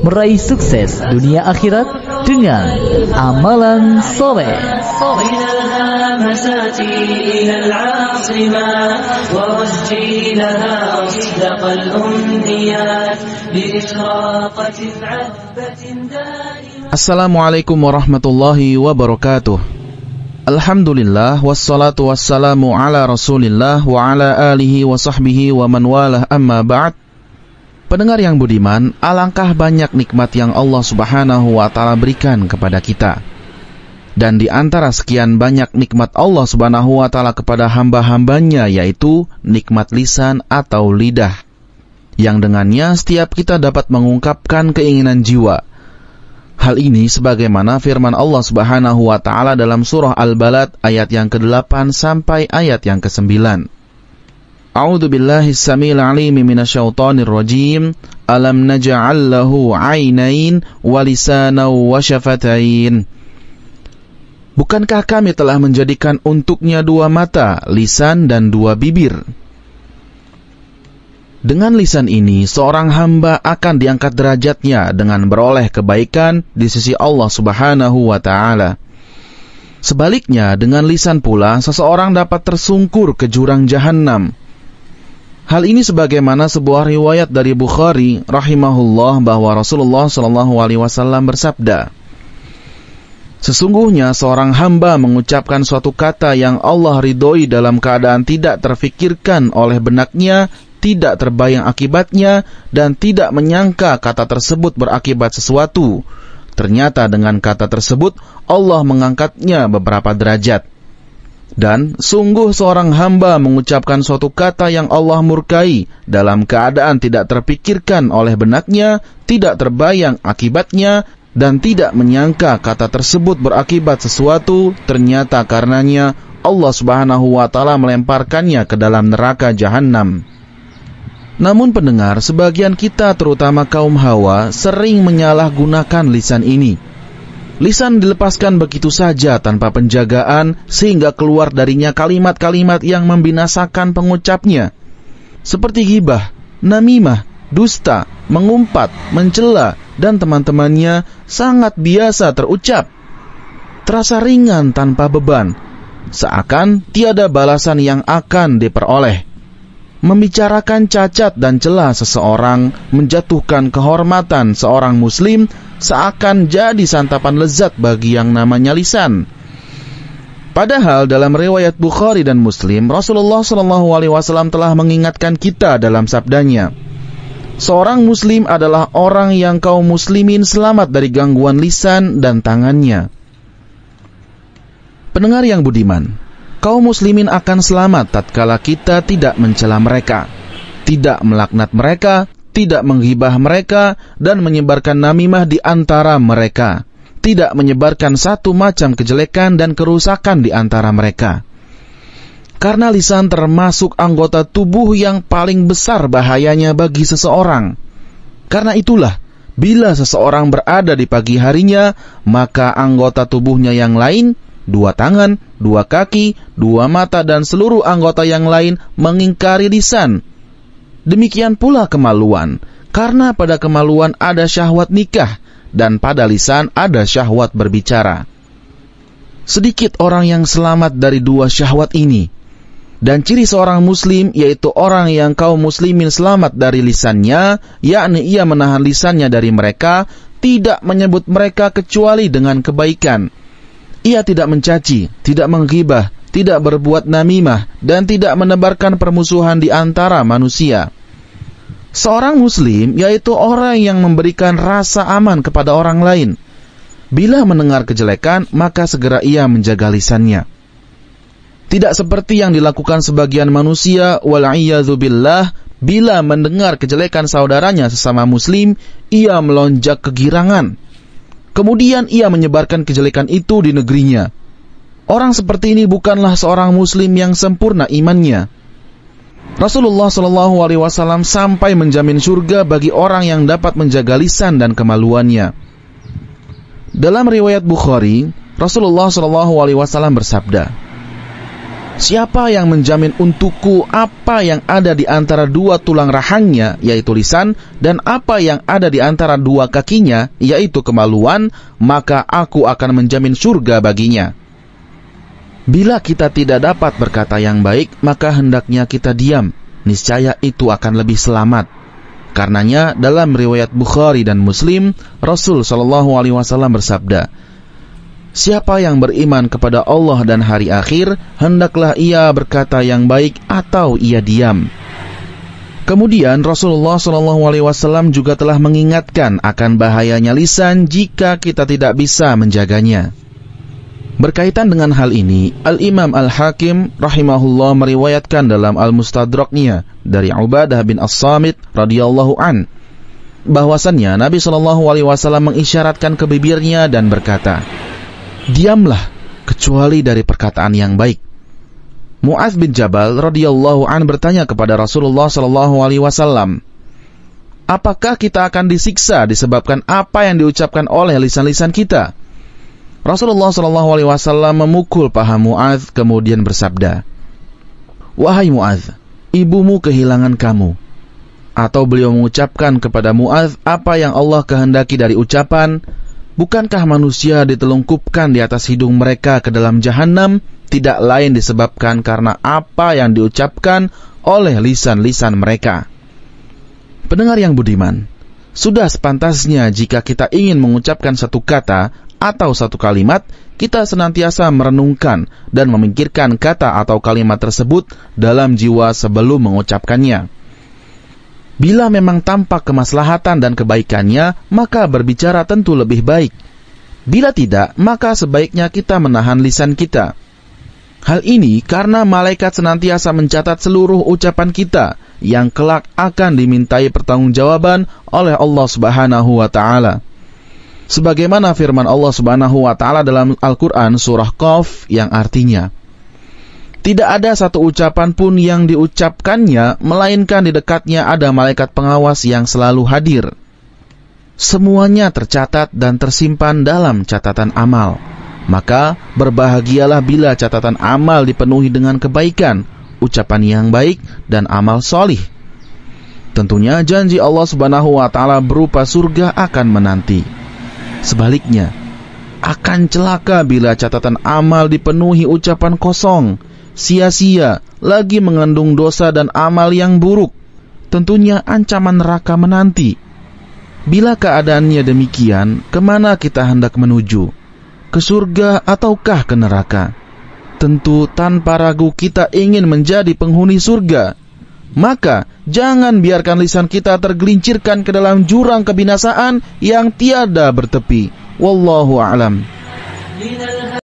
meraih sukses dunia akhirat dengan amalan soleh. Assalamualaikum warahmatullahi wabarakatuh. Alhamdulillah, wassalatu wassalamu ala rasulillah wa ala alihi wa sahbihi wa man walah, amma ba'd. Pendengar yang budiman, alangkah banyak nikmat yang Allah subhanahu wa ta'ala berikan kepada kita. Dan di antara sekian banyak nikmat Allah subhanahu wa ta'ala kepada hamba-hambanya, yaitu nikmat lisan atau lidah, yang dengannya setiap kita dapat mengungkapkan keinginan jiwa. Hal ini sebagaimana firman Allah subhanahu wa ta'ala dalam surah Al-Balad ayat yang ke-8 sampai ayat yang ke-9. A'udzu billahi as-sami'il 'alimi minasyaitonir rajim. Alam naj'al lahu 'ainain wa lisanan wa syafatain. Bukankah kami telah menjadikan untuknya dua mata, lisan dan dua bibir? Dengan lisan ini, seorang hamba akan diangkat derajatnya dengan beroleh kebaikan di sisi Allah subhanahu wa ta'ala. Sebaliknya, dengan lisan pula, seseorang dapat tersungkur ke jurang jahannam. Hal ini sebagaimana sebuah riwayat dari Bukhari rahimahullah bahwa Rasulullah SAW bersabda, sesungguhnya seorang hamba mengucapkan suatu kata yang Allah ridhoi dalam keadaan tidak terfikirkan oleh benaknya, tidak terbayang akibatnya, dan tidak menyangka kata tersebut berakibat sesuatu. Ternyata dengan kata tersebut Allah mengangkatnya beberapa derajat. Dan sungguh seorang hamba mengucapkan suatu kata yang Allah murkai dalam keadaan tidak terpikirkan oleh benaknya, tidak terbayang akibatnya, dan tidak menyangka kata tersebut berakibat sesuatu. Ternyata karenanya Allah subhanahu wa ta'ala melemparkannya ke dalam neraka jahannam. Namun pendengar, sebagian kita terutama kaum hawa sering menyalahgunakan lisan ini. Lisan dilepaskan begitu saja tanpa penjagaan sehingga keluar darinya kalimat-kalimat yang membinasakan pengucapnya. Seperti ghibah, namimah, dusta, mengumpat, mencela, dan teman-temannya sangat biasa terucap. Terasa ringan tanpa beban, seakan tiada balasan yang akan diperoleh. Membicarakan cacat dan celah seseorang, menjatuhkan kehormatan seorang muslim, seakan jadi santapan lezat bagi yang namanya lisan. Padahal dalam riwayat Bukhari dan Muslim, Rasulullah SAW telah mengingatkan kita dalam sabdanya, seorang muslim adalah orang yang kaum muslimin selamat dari gangguan lisan dan tangannya. Pendengar yang budiman, kaum muslimin akan selamat tatkala kita tidak mencela mereka, tidak melaknat mereka, tidak menghibah mereka, dan menyebarkan namimah di antara mereka, tidak menyebarkan satu macam kejelekan dan kerusakan di antara mereka. Karena lisan termasuk anggota tubuh yang paling besar bahayanya bagi seseorang. Karena itulah, bila seseorang berada di pagi harinya, maka anggota tubuhnya yang lain, dua tangan, dua kaki, dua mata, dan seluruh anggota yang lain mengingkari lisan. Demikian pula kemaluan, karena pada kemaluan ada syahwat nikah, dan pada lisan ada syahwat berbicara. Sedikit orang yang selamat dari dua syahwat ini. Dan ciri seorang muslim, yaitu orang yang kaum muslimin selamat dari lisannya, yakni ia menahan lisannya dari mereka, tidak menyebut mereka kecuali dengan kebaikan. Ia tidak mencaci, tidak menghibah, tidak berbuat namimah, dan tidak menebarkan permusuhan di antara manusia. Seorang muslim, yaitu orang yang memberikan rasa aman kepada orang lain. Bila mendengar kejelekan, maka segera ia menjaga lisannya. Tidak seperti yang dilakukan sebagian manusia, wal'iyadzubillah, bila mendengar kejelekan saudaranya sesama muslim, ia melonjak kegirangan. Kemudian ia menyebarkan kejelekan itu di negerinya. Orang seperti ini bukanlah seorang muslim yang sempurna imannya. Rasulullah SAW sampai menjamin surga bagi orang yang dapat menjaga lisan dan kemaluannya. Dalam riwayat Bukhari, Rasulullah SAW bersabda, Siapa yang menjamin untukku apa yang ada di antara dua tulang rahangnya, yaitu lisan, dan apa yang ada di antara dua kakinya, yaitu kemaluan, maka aku akan menjamin surga baginya. Bila kita tidak dapat berkata yang baik, maka hendaknya kita diam. Niscaya itu akan lebih selamat. Karenanya dalam riwayat Bukhari dan Muslim, Rasul SAW bersabda, siapa yang beriman kepada Allah dan hari akhir, hendaklah ia berkata yang baik atau ia diam. Kemudian Rasulullah SAW juga telah mengingatkan akan bahayanya lisan jika kita tidak bisa menjaganya. Berkaitan dengan hal ini, Al-Imam Al-Hakim rahimahullah meriwayatkan dalam Al-Mustadraknya dari Ubadah bin As-Samit radhiyallahu an, bahwasannya Nabi SAW mengisyaratkan ke bibirnya dan berkata, diamlah kecuali dari perkataan yang baik. Mu'adz bin Jabal radhiyallahu an bertanya kepada Rasulullah SAW, apakah kita akan disiksa disebabkan apa yang diucapkan oleh lisan-lisan kita? Rasulullah SAW memukul paha Mu'adz kemudian bersabda, wahai Mu'adz, ibumu kehilangan kamu. Atau beliau mengucapkan kepada Mu'adz apa yang Allah kehendaki dari ucapan, bukankah manusia ditelungkupkan di atas hidung mereka ke dalam jahanam, tidak lain disebabkan karena apa yang diucapkan oleh lisan-lisan mereka. Pendengar yang budiman, sudah sepantasnya jika kita ingin mengucapkan satu kata atau satu kalimat, kita senantiasa merenungkan dan memikirkan kata atau kalimat tersebut dalam jiwa sebelum mengucapkannya. Bila memang tampak kemaslahatan dan kebaikannya, maka berbicara tentu lebih baik. Bila tidak, maka sebaiknya kita menahan lisan kita. Hal ini karena malaikat senantiasa mencatat seluruh ucapan kita yang kelak akan dimintai pertanggungjawaban oleh Allah Subhanahu wa Ta'ala. Sebagaimana firman Allah Subhanahu wa Ta'ala dalam Al-Quran surah Qaf yang artinya, tidak ada satu ucapan pun yang diucapkannya melainkan di dekatnya ada malaikat pengawas yang selalu hadir. Semuanya tercatat dan tersimpan dalam catatan amal. Maka berbahagialah bila catatan amal dipenuhi dengan kebaikan, ucapan yang baik dan amal solih. Tentunya janji Allah Subhanahu wa Ta'ala berupa surga akan menanti. Sebaliknya, akan celaka bila catatan amal dipenuhi ucapan kosong, sia-sia, lagi mengandung dosa dan amal yang buruk. Tentunya ancaman neraka menanti. Bila keadaannya demikian, kemana kita hendak menuju? Ke surga ataukah ke neraka? Tentu tanpa ragu kita ingin menjadi penghuni surga. Maka jangan biarkan lisan kita tergelincirkan ke dalam jurang kebinasaan yang tiada bertepi. Wallahu a'lam.